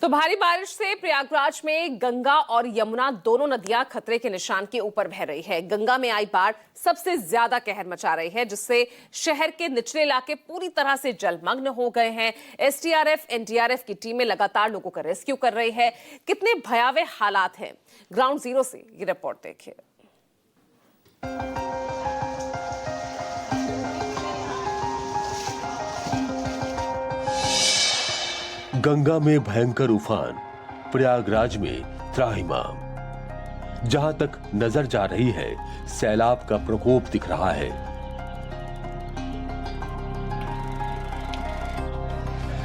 तो भारी बारिश से प्रयागराज में गंगा और यमुना दोनों नदियां खतरे के निशान के ऊपर बह रही है। गंगा में आई बाढ़ सबसे ज्यादा कहर मचा रही है, जिससे शहर के निचले इलाके पूरी तरह से जलमग्न हो गए हैं। एसडीआरएफ, एनडीआरएफ की टीमें लगातार लोगों का रेस्क्यू कर रही है। कितने भयावह हालात हैं, ग्राउंड जीरो से ये रिपोर्ट देखिए। गंगा में भयंकर उफान, प्रयागराज में त्राहिमाम। जहां तक नजर जा रही है, सैलाब का प्रकोप दिख रहा है।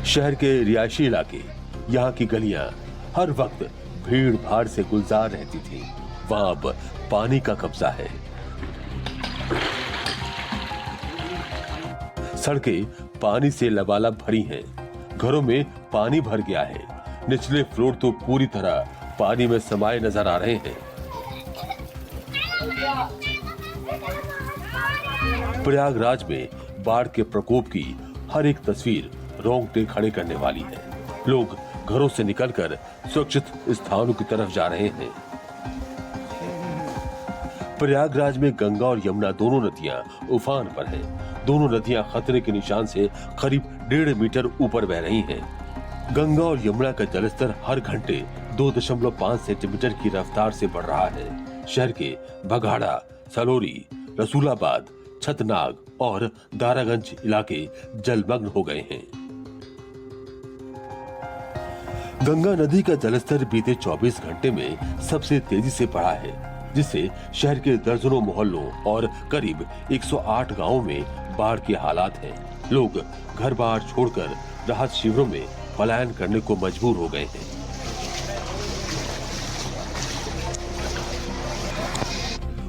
शहर के रिहायशी इलाके, यहां की गलियां हर वक्त भीड़ भाड़ से गुलजार रहती थी। वहां अब पानी का कब्जा है। सड़कें पानी से लबालब भरी हैं। घरों में पानी भर गया है। निचले फ्लोर तो पूरी तरह पानी में समाये नजर आ रहे हैं। प्रयागराज में बाढ़ के प्रकोप की हर एक तस्वीर रोंगटे खड़े करने वाली है। लोग घरों से निकलकर सुरक्षित स्थानों की तरफ जा रहे हैं। प्रयागराज में गंगा और यमुना दोनों नदियां उफान पर हैं। दोनों नदियां खतरे के निशान से करीब 1.5 मीटर ऊपर बह रही हैं। गंगा और यमुना का जलस्तर हर घंटे 2.5 सेंटीमीटर की रफ्तार से बढ़ रहा है। शहर के बघाड़ा, सलोरी, रसूलाबाद, छतनाग और दारागंज इलाके जलमग्न हो गए हैं। गंगा नदी का जलस्तर बीते 24 घंटे में सबसे तेजी से बढ़ा है, जिससे शहर के दर्जनों मोहल्लों और करीब 108 गांवों में बाढ़ के हालात हैं। लोग घर बार छोड़कर राहत शिविरों में पलायन करने को मजबूर हो गए हैं।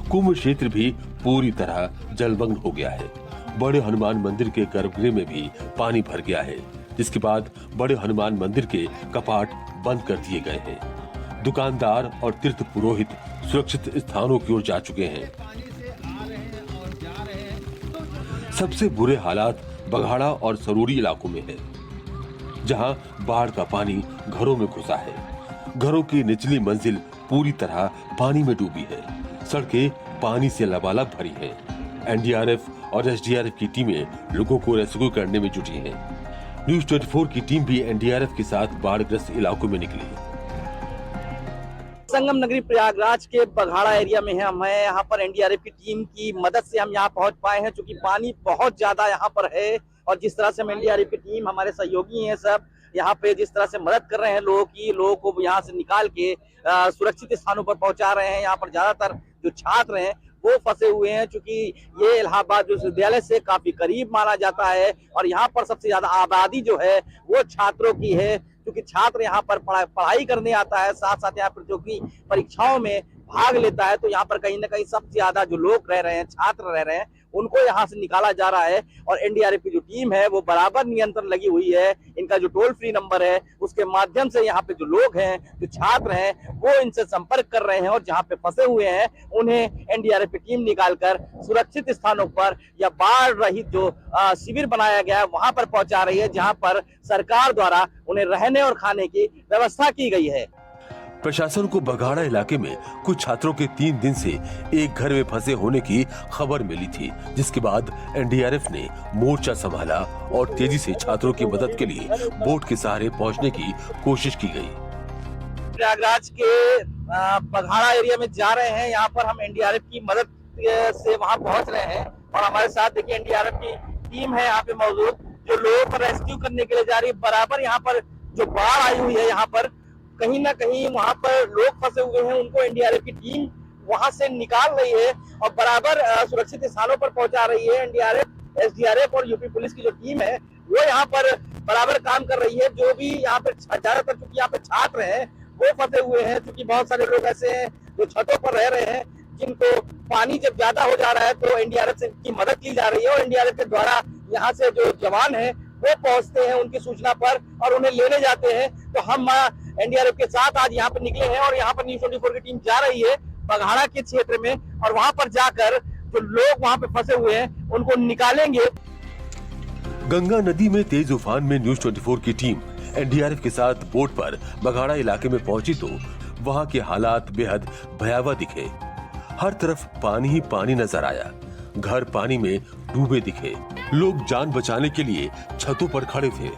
कुंभ क्षेत्र भी पूरी तरह जलमग्न हो गया है। बड़े हनुमान मंदिर के गर्भगृह में भी पानी भर गया है, जिसके बाद बड़े हनुमान मंदिर के कपाट बंद कर दिए गए हैं। दुकानदार और तीर्थ पुरोहित सुरक्षित स्थानों की ओर जा चुके हैं। सबसे बुरे हालात बघाड़ा और सरोरी इलाकों में है, जहां बाढ़ का पानी घरों में घुसा है। घरों की निचली मंजिल पूरी तरह पानी में डूबी है। सड़कें पानी से लबालब भरी हैं। एनडीआरएफ और एसडीआरएफ की टीमें लोगों को रेस्क्यू करने में जुटी हैं। न्यूज 24 की टीम भी एनडीआरएफ के साथ बाढ़ग्रस्त इलाकों में निकली। संगम नगरी प्रयागराज के बघाड़ा एरिया में है। हम हैं यहाँ पर एनडीआरएफ की टीम की मदद से हम यहाँ पहुँच पाए हैं, क्योंकि पानी बहुत ज्यादा यहाँ पर है। और जिस तरह से हम एनडीआरएफ की टीम, हमारे सहयोगी हैं सब यहाँ पे, जिस तरह से मदद कर रहे हैं लोगों को यहाँ से निकाल के सुरक्षित स्थानों पर पहुंचा रहे हैं। यहाँ पर ज्यादातर जो छात्र हैं वो फंसे हुए हैं, क्योंकि ये इलाहाबाद विश्वविद्यालय से काफी करीब माना जाता है। और यहाँ पर सबसे ज्यादा आबादी जो है वो छात्रों की है, क्योंकि छात्र यहाँ पर पढ़ाई करने आता है, साथ साथ यहाँ पर जो कि परीक्षाओं में भाग लेता है। तो यहाँ पर कहीं ना कहीं सबसे ज्यादा जो लोग रह रहे हैं, छात्र रह रहे हैं, उनको यहाँ से निकाला जा रहा है। और एनडीआरएफ की जो टीम है वो बराबर नियंत्रण लगी हुई है। इनका जो टोल फ्री नंबर है उसके माध्यम से यहाँ पे जो लोग हैं, जो छात्र हैं, वो इनसे संपर्क कर रहे हैं और जहाँ पे फंसे हुए हैं उन्हें एनडीआरएफ की टीम निकालकर सुरक्षित स्थानों पर या बाढ़ रहित जो शिविर बनाया गया है वहां पर पहुंचा रही है, जहां पर सरकार द्वारा उन्हें रहने और खाने की व्यवस्था की गई है। प्रशासन को बघाड़ा इलाके में कुछ छात्रों के 3 दिन से एक घर में फंसे होने की खबर मिली थी, जिसके बाद एनडीआरएफ ने मोर्चा संभाला और तेजी से छात्रों की मदद के लिए बोट के सहारे पहुंचने की कोशिश की गई। प्रयागराज के बघाड़ा एरिया में जा रहे हैं। यहाँ पर हम एनडीआरएफ की मदद से वहाँ पहुँच रहे हैं और हमारे साथ देखिए एनडीआरएफ की टीम है यहाँ पे मौजूद, जो लोगों को रेस्क्यू करने के लिए जा रही है। बराबर यहाँ पर जो बाढ़ आई हुई है, यहाँ पर कहीं ना कहीं वहां पर लोग फंसे हुए हैं, उनको एनडीआरएफ की टीम वहां से निकाल रही है और बराबर सुरक्षित स्थानों पर पहुंचा रही है। एनडीआरएफ, एसडीआरएफ और यूपी पुलिस की जो टीम है वो यहाँ पर बराबर काम कर रही है। जो भी यहाँ पे ज्यादातर चूंकि यहाँ पे छात्र हैं वो फंसे हुए हैं, क्योंकि बहुत सारे लोग ऐसे हैं जो छतों पर रह रहे हैं, जिनको पानी जब ज्यादा हो जा रहा है तो एनडीआरएफ की मदद ली जा रही है। और एनडीआरएफ के द्वारा यहाँ से जो जवान है वो पहुंचते हैं उनकी सूचना पर और उन्हें लेने जाते हैं। तो हम एनडीआरएफ के साथ आज यहाँ पर निकले हैं और यहाँ पर न्यूज 24 की टीम जा रही है बघाड़ा के क्षेत्र में, और वहां पर जाकर जो लोग वहां पे फंसे हुए हैं उनको निकालेंगे। गंगा नदी में तेज उफान में न्यूज 24 की टीम एनडीआरएफ के साथ बोट पर बघाड़ा इलाके में पहुंची तो वहां के हालात बेहद भयावह दिखे। हर तरफ पानी ही पानी नजर आया, घर पानी में डूबे दिखे, लोग जान बचाने के लिए छतों पर खड़े थे।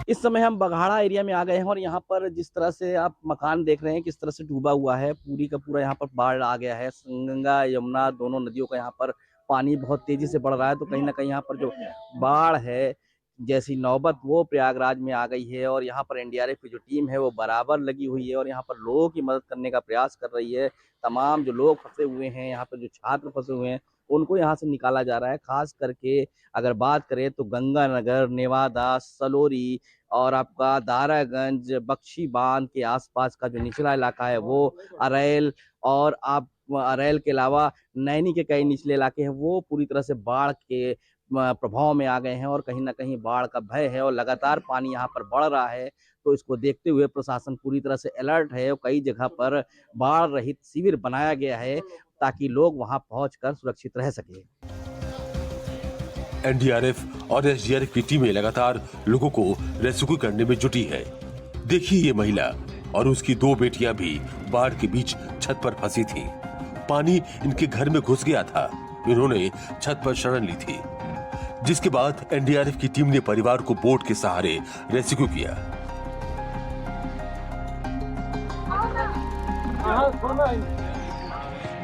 इस समय हम बघाड़ा एरिया में आ गए हैं और यहाँ पर जिस तरह से आप मकान देख रहे हैं किस तरह से डूबा हुआ है, पूरी का पूरा यहाँ पर बाढ़ आ गया है। गंगा यमुना दोनों नदियों का यहाँ पर पानी बहुत तेजी से बढ़ रहा है, तो कहीं ना कहीं यहाँ पर जो बाढ़ है जैसी नौबत वो प्रयागराज में आ गई है। और यहाँ पर एनडीआरएफ की जो टीम है वो बराबर लगी हुई है और यहाँ पर लोगों की मदद करने का प्रयास कर रही है। तमाम जो लोग फंसे हुए हैं, यहाँ पर जो छात्र फंसे हुए हैं, उनको यहाँ से निकाला जा रहा है। खास करके अगर बात करें तो गंगानगर, नेवादा, सलोरी और आपका दारागंज, बख्शी बांध के आसपास का जो निचला इलाका है वो, अरैल और आप अरैल के अलावा नैनी के कई निचले इलाके हैं वो पूरी तरह से बाढ़ के प्रभाव में आ गए हैं और कहीं ना कहीं बाढ़ का भय है और लगातार पानी यहाँ पर बढ़ रहा है। तो इसको देखते हुए प्रशासन पूरी तरह से अलर्ट है और कई जगह पर बाढ़ रहित शिविर बनाया गया है ताकि लोग वहां पहुंचकर सुरक्षित रह सके। एनडीआरएफ और एसडीआरएफ की टीमें लगातार लोगों को रेस्क्यू करने में जुटी है। देखिए ये महिला और उसकी 2 बेटियां भी बाढ़ के बीच छत पर फंसी थी। पानी इनके घर में घुस गया था। इन्होंने छत पर शरण ली थी, जिसके बाद एनडीआरएफ की टीम ने परिवार को बोट के सहारे रेस्क्यू किया।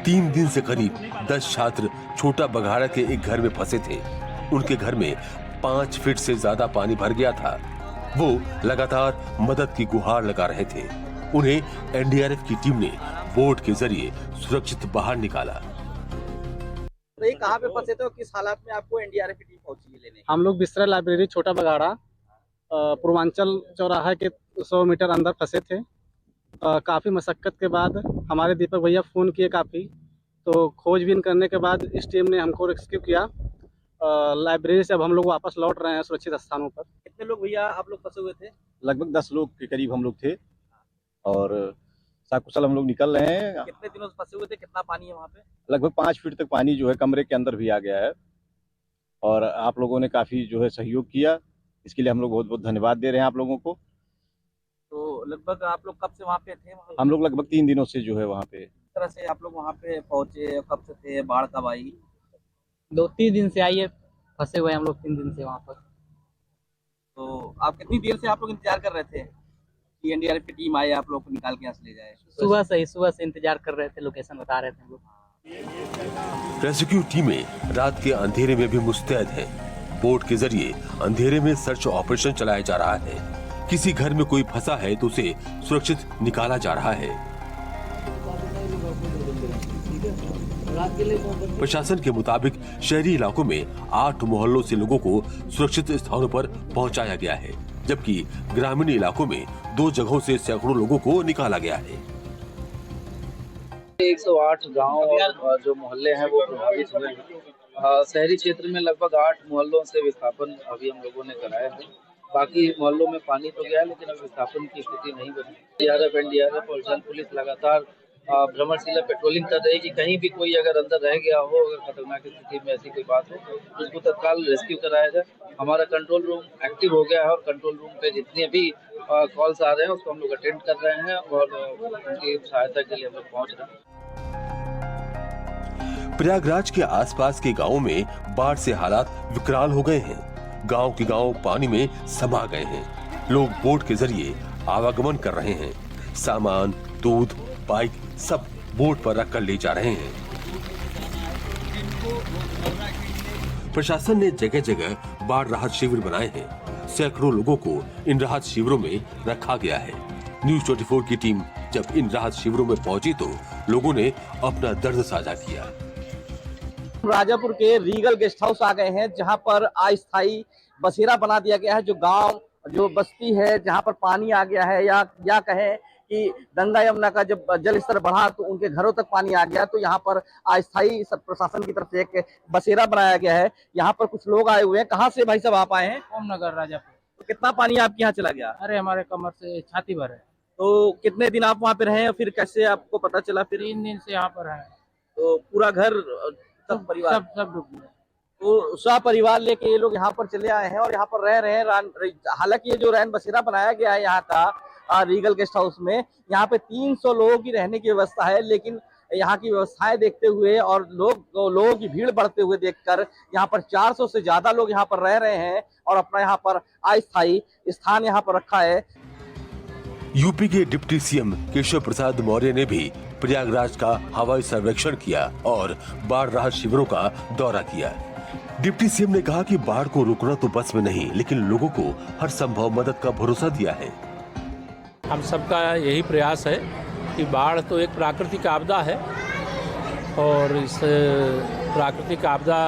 तीन दिन से करीब 10 छात्र छोटा बघाड़ा के एक घर में फंसे थे। उनके घर में 5 फीट से ज्यादा पानी भर गया था। वो लगातार मदद की गुहार लगा रहे थे। उन्हें एनडीआरएफ की टीम ने बोट के जरिए सुरक्षित बाहर निकाला। तो ये कहाँ पे फंसे थे और किस हालात में आपको एनडीआरएफ की टीम पहुंची है लेने? हम लोग बिस्तरा लाइब्रेरी छोटा बघाड़ा पूर्वांचल चौराहा के 100 मीटर अंदर फंसे थे। काफ़ी मशक्क़त के बाद हमारे दीपक भैया फ़ोन किए काफ़ी, तो खोजबीन करने के बाद इस टीम ने हमको रेस्क्यू किया। लाइब्रेरी से अब हम लोग वापस लौट रहे हैं सुरक्षित स्थानों पर। कितने लोग भैया आप लोग फंसे हुए थे? लगभग 10 लोग के करीब हम लोग थे और सकुशल हम लोग निकल रहे हैं। कितने दिनों से फंसे हुए थे? कितना पानी है वहाँ पे? लगभग 5 फीट तक पानी जो है कमरे के अंदर भी आ गया है और आप लोगों ने काफ़ी जो है सहयोग किया, इसके लिए हम लोग बहुत बहुत धन्यवाद दे रहे हैं आप लोगों को। तो लगभग आप लोग कब से वहाँ पे थे? हम लोग लगभग 3 दिनों से जो है वहाँ पे। किस तरह से आप लोग वहाँ पे पहुँचे, कब से थे, बाढ़ कब आई? 2-3 दिन से आइए, फंसे हुए हम लोग 3 दिन से वहाँ पर। तो आप कितनी देर से आप लोग इंतजार कर रहे थे कि एनडीआरएफ की टीम आए आप लोग को निकाल के यहाँ से ले जाए? सुबह से इंतजार कर रहे थे, लोकेशन बता रहे थे हम लोग। रेस्क्यू टीमें रात के अंधेरे में भी मुस्तैद हैं। बोट के जरिए अंधेरे में सर्च ऑपरेशन चलाया जा रहा है। किसी घर में कोई फंसा है तो उसे सुरक्षित निकाला जा रहा है। प्रशासन के मुताबिक शहरी इलाकों में 8 मोहल्लों से लोगों को सुरक्षित स्थानों पर पहुंचाया गया है, जबकि ग्रामीण इलाकों में 2 जगहों से सैकड़ों लोगों को निकाला गया है। 108 गांव और जो मोहल्ले हैं वो प्रभावित हुए हैं। शहरी क्षेत्र में लगभग 8 मोहल्लों से विस्थापन अभी हम लोगों ने कराया है। बाकी मोहल्लों में पानी तो गया लेकिन अब विस्थापन की स्थिति नहीं बनी। एनडीआरएफ और जल पुलिस लगातार भ्रमणशीला पेट्रोलिंग कर रही है कि कहीं भी कोई अगर अंदर रह गया हो, अगर खतरनाक स्थिति में ऐसी कोई बात हो तो उसको तत्काल रेस्क्यू कराया जाए। हमारा कंट्रोल रूम एक्टिव हो गया है और कंट्रोल रूम पे जितने भी कॉल्स आ रहे हैं उसको हम लोग अटेंड कर रहे हैं और उनकी सहायता के लिए हम लोग पहुंच रहे हैं। प्रयागराज के आसपास के गांवों में बाढ़ से हालात विकराल हो गए हैं। गांव के गांव पानी में समा गए हैं। लोग बोट के जरिए आवागमन कर रहे हैं। सामान, दूध, बाइक सब बोट पर रखकर ले जा रहे हैं। प्रशासन ने जगह जगह बाढ़ राहत शिविर बनाए हैं। सैकड़ों लोगों को इन राहत शिविरों में रखा गया है। न्यूज 24 की टीम जब इन राहत शिविरों में पहुंची तो लोगों ने अपना दर्द साझा किया। राजापुर के रीगल गेस्ट हाउस आ गए हैं जहां पर अस्थायी बसेरा बना दिया गया है। जो गांव, जो बस्ती है जहां पर पानी आ गया है या कहें कि गंगा यमुना का जब जल स्तर बढ़ा तो उनके घरों तक पानी आ गया, तो यहाँ पर अस्थायी प्रशासन की तरफ से एक बसेरा बनाया गया है। यहाँ पर कुछ लोग आए हुए हैं। कहाँ से भाई साहब आप आए हैं? ओमनगर, राजापुर। तो कितना पानी आपके यहाँ चला गया? अरे हमारे कमर से छाती भर है। तो कितने दिन आप वहाँ पे रहे, फिर कैसे आपको पता चला? फिर 3 दिन से यहाँ पर है। तो पूरा घर, सब परिवार सब डूब गया। तो सपरिवार लेके ये लोग यहाँ पर चले आए हैं और यहाँ पर रह रहे हैं। हालांकि ये जो रैन बसेरा बनाया गया है यहाँ का रीगल गेस्ट हाउस में, यहाँ पे 300 लोगों की रहने की व्यवस्था है, लेकिन यहाँ की व्यवस्थाएं देखते हुए और लोगों की भीड़ बढ़ते हुए देखकर यहाँ पर 400 से ज्यादा लोग यहाँ पर रह रहे हैं और अपना यहाँ पर अस्थायी स्थान यहाँ पर रखा है। यूपी के डिप्टी सीएम केशव प्रसाद मौर्य ने भी प्रयागराज का हवाई सर्वेक्षण किया और बाढ़ राहत शिविरों का दौरा किया। डिप्टी सीएम ने कहा कि बाढ़ को रोकना तो बस में नहीं, लेकिन लोगों को हर संभव मदद का भरोसा दिया है। हम सबका यही प्रयास है कि बाढ़ तो एक प्राकृतिक आपदा है और इस प्राकृतिक आपदा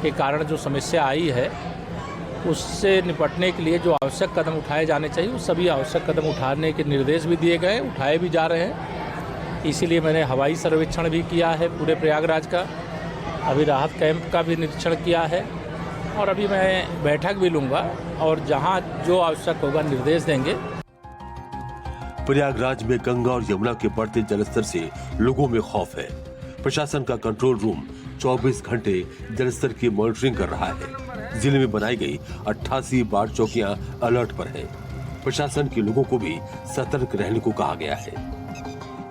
के कारण जो समस्या आई है उससे निपटने के लिए जो आवश्यक कदम उठाए जाने चाहिए, वो सभी आवश्यक कदम उठाने के निर्देश भी दिए गए, उठाए भी जा रहे हैं। इसीलिए मैंने हवाई सर्वेक्षण भी किया है पूरे प्रयागराज का, अभी राहत कैंप का भी निरीक्षण किया है और अभी मैं बैठक भी लूँगा और जहाँ जो आवश्यक होगा निर्देश देंगे। प्रयागराज में गंगा और यमुना के बढ़ते जलस्तर से लोगों में खौफ है। प्रशासन का कंट्रोल रूम 24 घंटे जलस्तर की मॉनिटरिंग कर रहा है। जिले में बनाई गई 88 बाढ़ चौकियां अलर्ट पर हैं। प्रशासन के लोगों को भी सतर्क रहने को कहा गया है।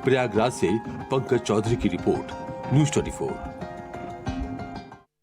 प्रयागराज से पंकज चौधरी की रिपोर्ट, न्यूज़ 24।